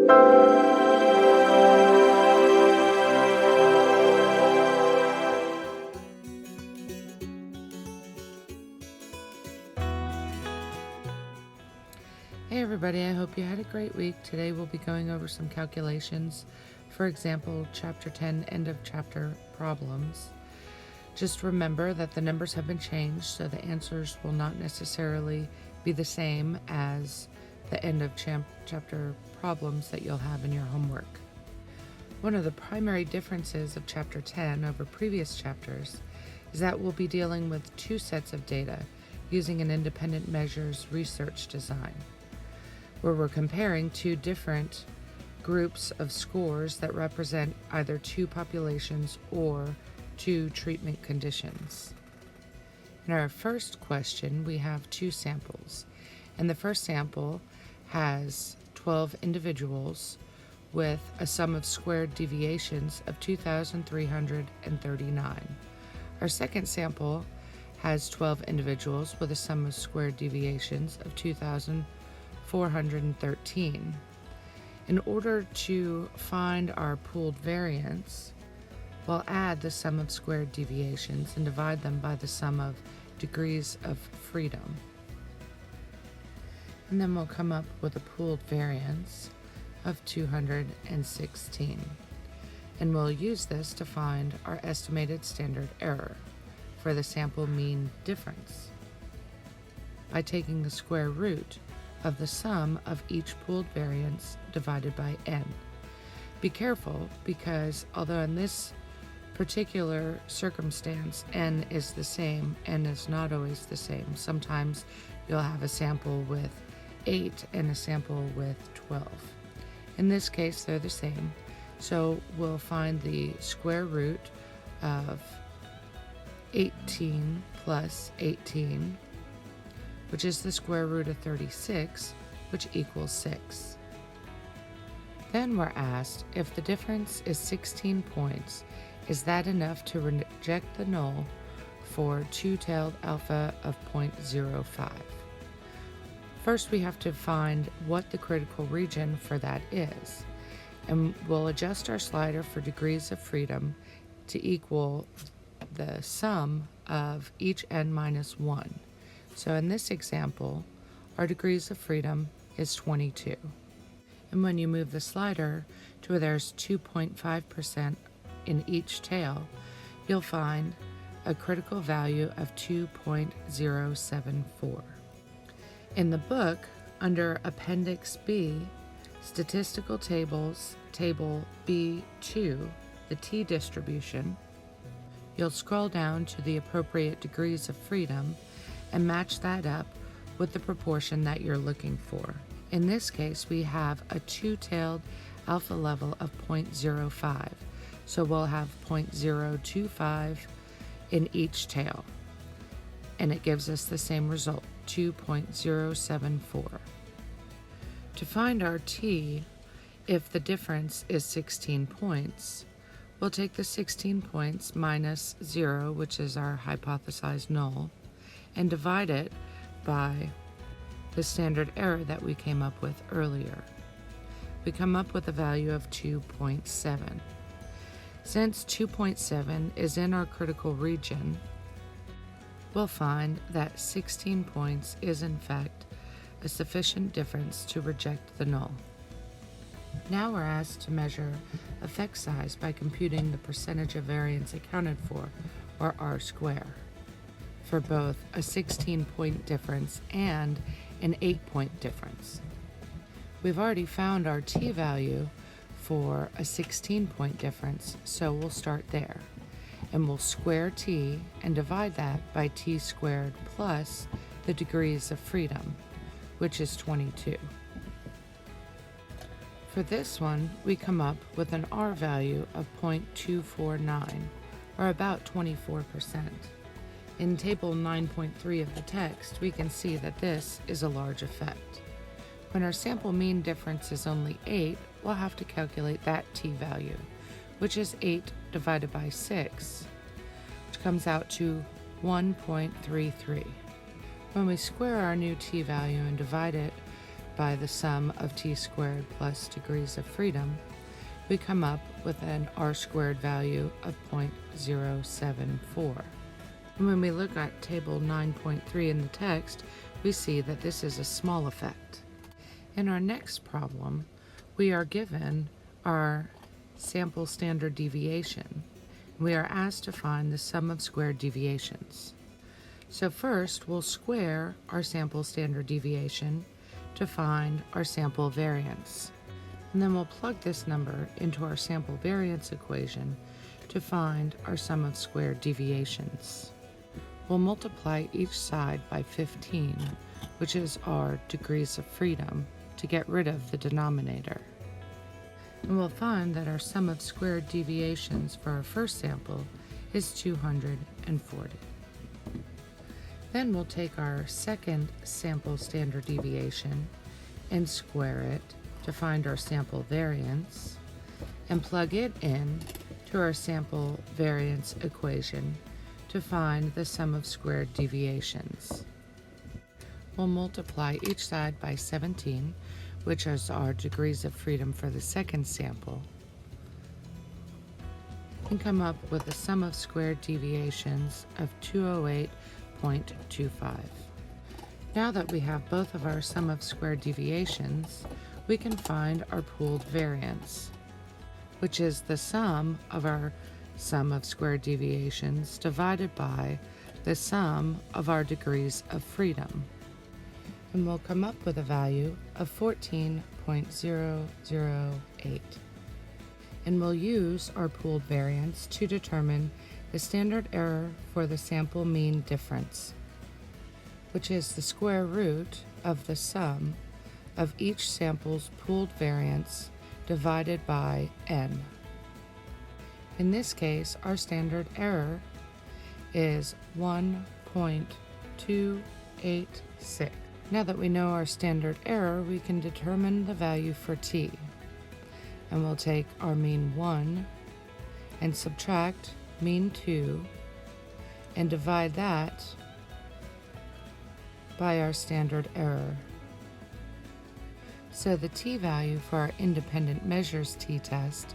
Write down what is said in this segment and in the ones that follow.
Hey everybody, I hope you had a great week. Today we'll be going over some calculations. For example, Chapter 10, End of Chapter Problems. Just remember that the numbers have been changed, so the answers will not necessarily be the same as the End of Chapter Problems that you'll have in your homework. One of the primary differences of Chapter 10 over previous chapters is that we'll be dealing with two sets of data using an independent measures research design, where we're comparing two different groups of scores that represent either two populations or two treatment conditions. In our first question, we have two samples, and the first sample has 12 individuals with a sum of squared deviations of 2,339. Our second sample has 12 individuals with a sum of squared deviations of 2,413. In order to find our pooled variance, we'll add the sum of squared deviations and divide them by the sum of degrees of freedom. And then we'll come up with a pooled variance of 216. And we'll use this to find our estimated standard error for the sample mean difference by taking the square root of the sum of each pooled variance divided by n. Be careful, because although in this particular circumstance n is the same, n is not always the same. Sometimes you'll have a sample with 8 and a sample with 12. In this case, they're the same, so we'll find the square root of 18 plus 18, which is the square root of 36, which equals 6. Then we're asked if the difference is 16 points, is that enough to reject the null for two-tailed alpha of 0.05? First, we have to find what the critical region for that is, and we'll adjust our slider for degrees of freedom to equal the sum of each n minus 1. So in this example, our degrees of freedom is 22. And when you move the slider to where there's 2.5% in each tail, you'll find a critical value of 2.074. In the book, under Appendix B, Statistical Tables, Table B2, the t distribution, you'll scroll down to the appropriate degrees of freedom and match that up with the proportion that you're looking for. In this case, we have a two-tailed alpha level of 0.05, so we'll have 0.025 in each tail, and it gives us the same result, 2.074. To find our t, if the difference is 16 points, we'll take the 16 points minus 0, which is our hypothesized null, and divide it by the standard error that we came up with earlier. We come up with a value of 2.7. Since 2.7 is in our critical region, we'll find that 16 points is in fact a sufficient difference to reject the null. Now we're asked to measure effect size by computing the percentage of variance accounted for, or R square, for both a 16-point difference and an 8-point difference. We've already found our t-value for a 16-point difference, so we'll start there. And we'll square t and divide that by t squared plus the degrees of freedom, which is 22. For this one, we come up with an R value of 0.249, or about 24%. In Table 9.3 of the text, we can see that this is a large effect. When our sample mean difference is only 8, we'll have to calculate that t-value, which is 8 divided by 6, which comes out to 1.33. When we square our new t-value and divide it by the sum of t squared plus degrees of freedom, we come up with an r squared value of 0.074. And when we look at table 9.3 in the text, we see that this is a small effect. In our next problem, we are given our sample standard deviation. We are asked to find the sum of squared deviations. So first, we'll square our sample standard deviation to find our sample variance. And then we'll plug this number into our sample variance equation to find our sum of squared deviations. We'll multiply each side by 15, which is our degrees of freedom, to get rid of the denominator. And we'll find that our sum of squared deviations for our first sample is 240. Then we'll take our second sample standard deviation and square it to find our sample variance, and plug it in to our sample variance equation to find the sum of squared deviations. We'll multiply each side by 17, which is our degrees of freedom for the second sample, and come up with a sum of squared deviations of 208.25. Now that we have both of our sum of squared deviations, we can find our pooled variance, which is the sum of our sum of squared deviations divided by the sum of our degrees of freedom. And we'll come up with a value of 14.008. And we'll use our pooled variance to determine the standard error for the sample mean difference, which is the square root of the sum of each sample's pooled variance divided by n. In this case, our standard error is 1.286. Now that we know our standard error, we can determine the value for t. And we'll take our mean 1 and subtract mean 2 and divide that by our standard error. So the t-value for our independent measures t-test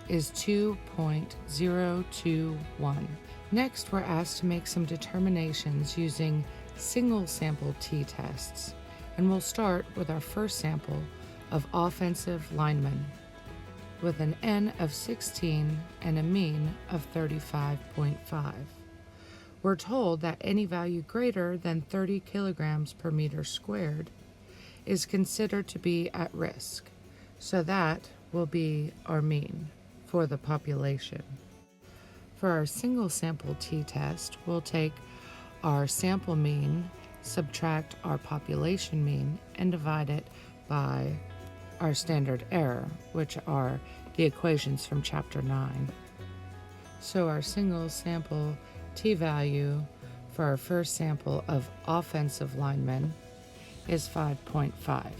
is 2.021. Next, we're asked to make some determinations using single sample t-tests, and we'll start with our first sample of offensive linemen with an n of 16 and a mean of 35.5. We're told that any value greater than 30 kilograms per meter squared is considered to be at risk, so that will be our mean for the population. For our single sample t-test, we'll take our sample mean, subtract our population mean, and divide it by our standard error, which are the equations from Chapter 9. So our single sample t-value for our first sample of offensive linemen is 5.5.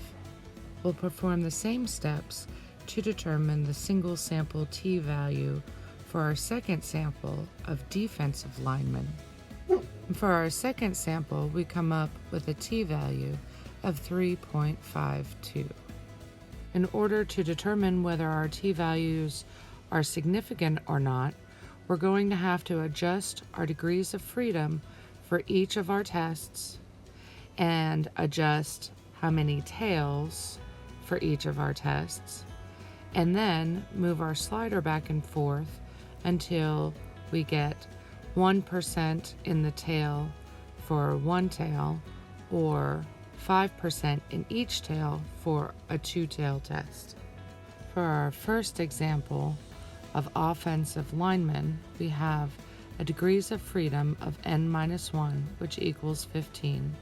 We'll perform the same steps to determine the single sample t-value for our second sample of defensive linemen. For our second sample, we come up with a t-value of 3.52. In order to determine whether our t-values are significant or not, we're going to have to adjust our degrees of freedom for each of our tests and adjust how many tails for each of our tests, and then move our slider back and forth until we get 1% in the tail for one tail, or 5% in each tail for a two-tail test. For our first example of offensive linemen, we have a degrees of freedom of n-1, which equals 15,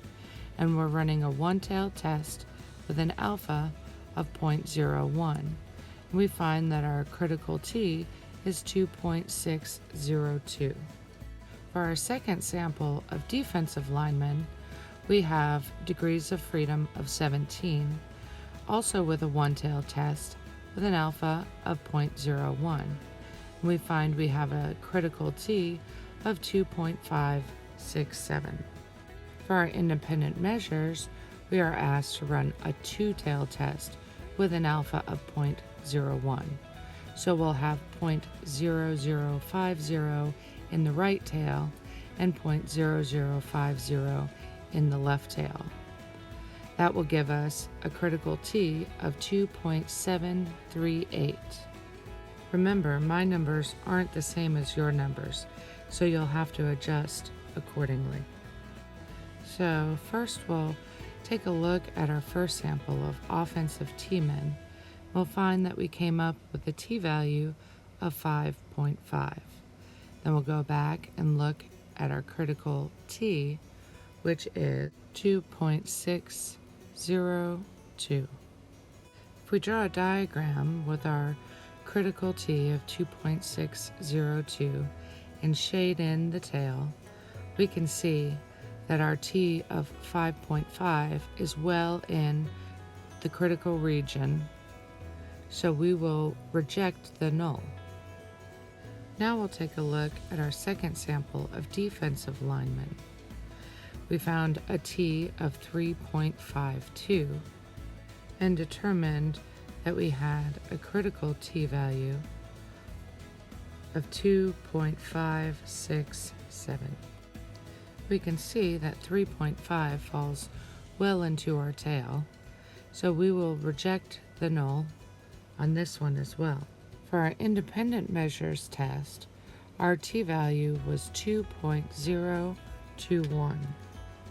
and we're running a one-tail test with an alpha of 0.01. We find that our critical t is 2.602. For our second sample of defensive linemen, we have degrees of freedom of 17, also with a one-tail test with an alpha of 0.01. We find we have a critical t of 2.567. For our independent measures, we are asked to run a two-tailed test with an alpha of 0.01. So we'll have 0.0050 in the right tail and 0.0050 in the left tail. That will give us a critical T of 2.738. Remember, my numbers aren't the same as your numbers, so you'll have to adjust accordingly. So first we'll take a look at our first sample of offensive T-men. We'll find that we came up with a T-value of 5.5. Then we'll go back and look at our critical T, which is 2.602. If we draw a diagram with our critical T of 2.602 and shade in the tail, we can see that our T of 5.5 is well in the critical region, so we will reject the null. Now we'll take a look at our second sample of defensive linemen. We found a T of 3.52 and determined that we had a critical T value of 2.567. We can see that 3.5 falls well into our tail, so we will reject the null on this one as well. For our independent measures test, our t-value was 2.021.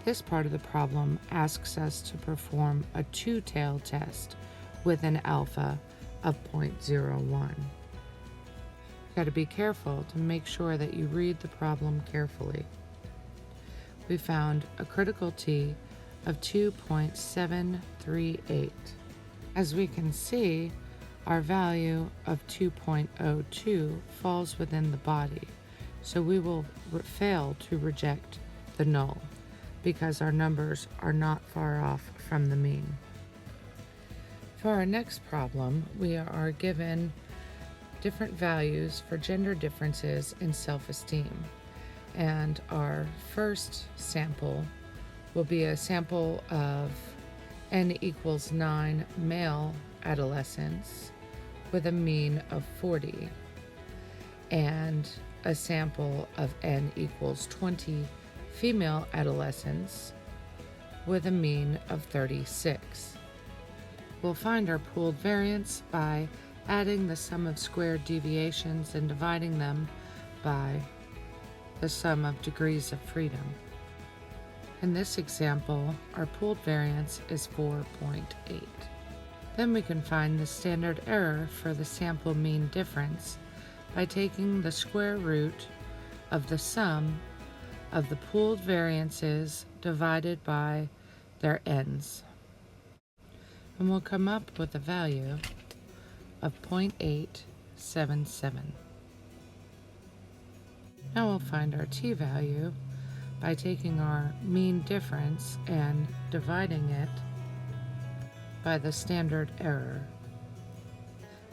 This part of the problem asks us to perform a two-tailed test with an alpha of 0.01. You've got to be careful to make sure that you read the problem carefully. We found a critical T of 2.738. As we can see, our value of 2.02 falls within the body, so we will fail to reject the null because our numbers are not far off from the mean. For our next problem, we are given different values for gender differences in self-esteem. And our first sample will be a sample of n equals 9 male adolescents with a mean of 40, and a sample of n equals 20 female adolescents with a mean of 36. We'll find our pooled variance by adding the sum of square deviations and dividing them by the sum of degrees of freedom. In this example, our pooled variance is 4.8. Then we can find the standard error for the sample mean difference by taking the square root of the sum of the pooled variances divided by their n's. And we'll come up with a value of 0.877. Now we'll find our t-value by taking our mean difference and dividing it by the standard error.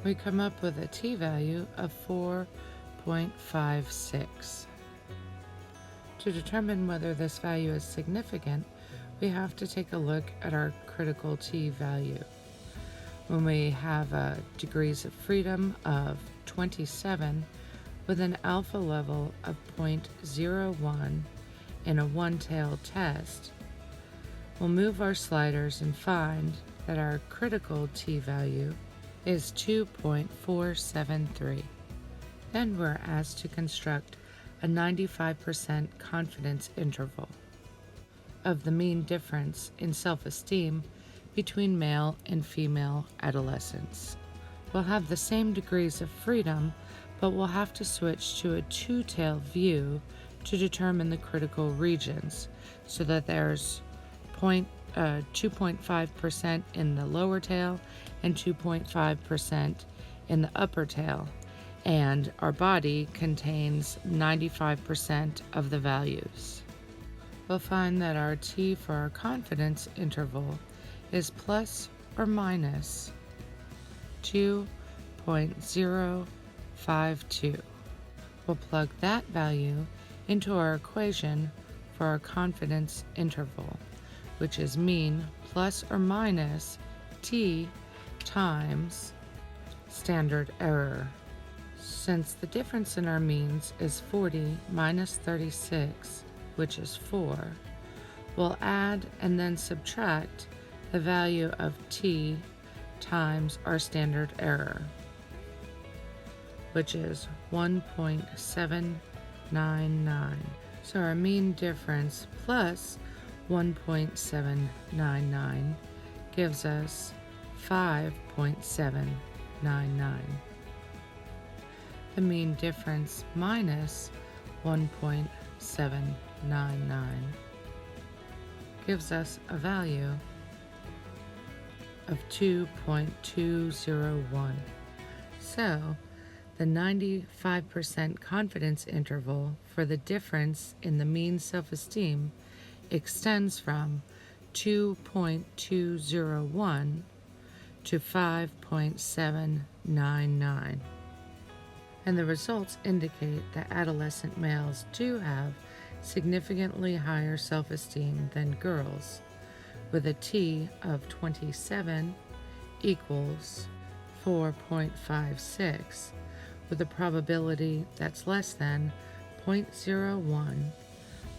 We come up with a t-value of 4.56. To determine whether this value is significant, we have to take a look at our critical t-value. When we have degrees of freedom of 27 with an alpha level of 0.01 in a one-tailed test, we'll move our sliders and find that our critical t-value is 2.473. Then we're asked to construct a 95% confidence interval of the mean difference in self-esteem between male and female adolescents. We'll have the same degrees of freedom, but we'll have to switch to a two-tailed view to determine the critical regions, so that there's 2.5% in the lower tail and 2.5% in the upper tail, and our body contains 95% of the values. We'll find that our t for our confidence interval is plus or minus 2.052. We'll plug that value into our equation for our confidence interval, which is mean plus or minus t times standard error. Since the difference in our means is 40 minus 36, which is 4, we'll add and then subtract the value of t times our standard error, which is 1.799. So our mean difference plus 1.799 gives us 5.799. The mean difference minus 1.799 gives us a value of 2.201. So the 95% confidence interval for the difference in the mean self-esteem extends from 2.201 to 5.799. And the results indicate that adolescent males do have significantly higher self-esteem than girls, with a T of 27 equals 4.56, with a probability that's less than 0.01,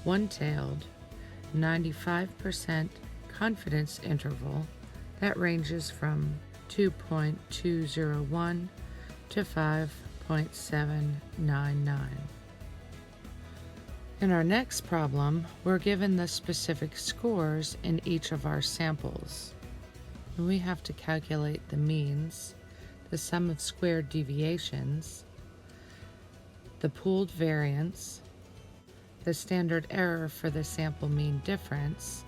one-tailed, 95% confidence interval that ranges from 2.201 to 5.799. In our next problem, we're given the specific scores in each of our samples. And we have to calculate the means, the sum of square deviations, the pooled variance, the standard error for the sample mean difference,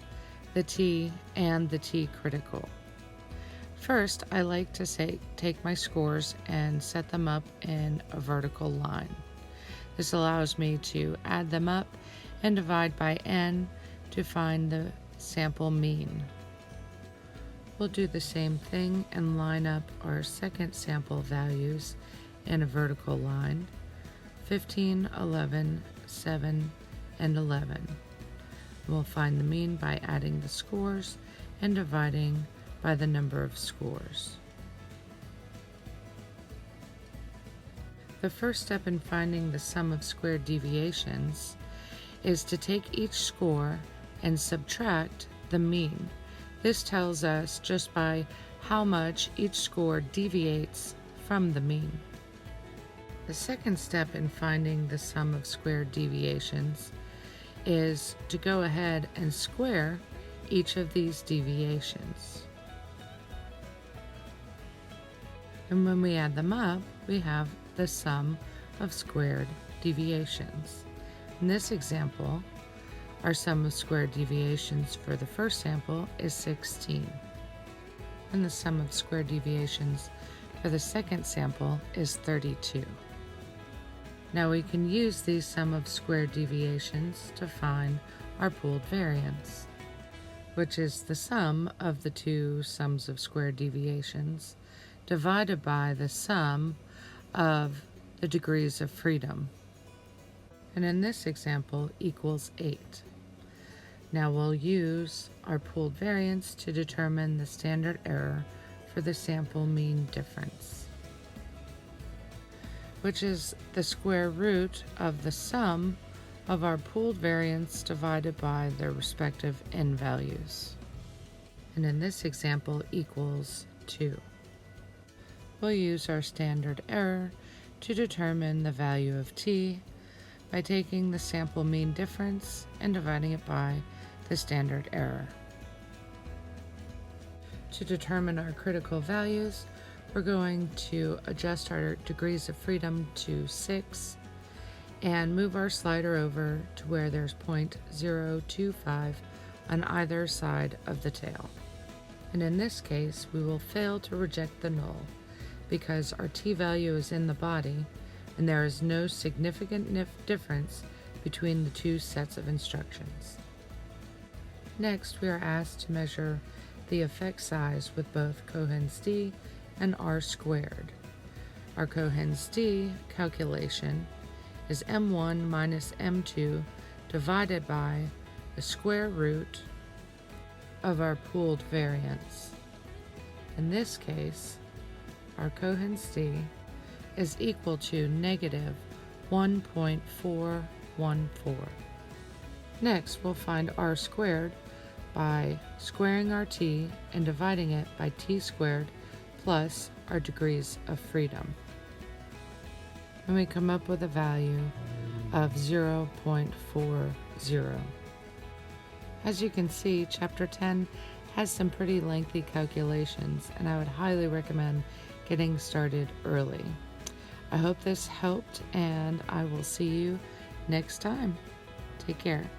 the t, and the t critical. First, I like to take my scores and set them up in a vertical line. This allows me to add them up and divide by n to find the sample mean. We'll do the same thing and line up our second sample values in a vertical line, 15, 11, 7, and 11. We'll find the mean by adding the scores and dividing by the number of scores. The first step in finding the sum of square deviations is to take each score and subtract the mean. This tells us just by how much each score deviates from the mean. The second step in finding the sum of square deviations is to go ahead and square each of these deviations. And when we add them up, we have the sum of squared deviations. In this example, our sum of squared deviations for the first sample is 16, and the sum of squared deviations for the second sample is 32. Now we can use these sum of squared deviations to find our pooled variance, which is the sum of the two sums of squared deviations divided by the sum of the degrees of freedom, and in this example equals 8. Now we'll use our pooled variance to determine the standard error for the sample mean difference, which is the square root of the sum of our pooled variance divided by their respective n values, and in this example equals 2. We'll use our standard error to determine the value of t by taking the sample mean difference and dividing it by the standard error. To determine our critical values, we're going to adjust our degrees of freedom to 6 and move our slider over to where there's 0.025 on either side of the tail. And in this case, we will fail to reject the null because our t-value is in the body and there is no significant difference between the two sets of instructions. Next, we are asked to measure the effect size with both Cohen's d and r squared. Our Cohen's d calculation is m1 minus m2 divided by the square root of our pooled variance. In this case, our cohen C is equal to negative 1.414. Next, we'll find r squared by squaring our t and dividing it by t squared plus our degrees of freedom. And we come up with a value of 0.40. As you can see, Chapter 10 has some pretty lengthy calculations, and I would highly recommend getting started early. I hope this helped, and I will see you next time. Take care.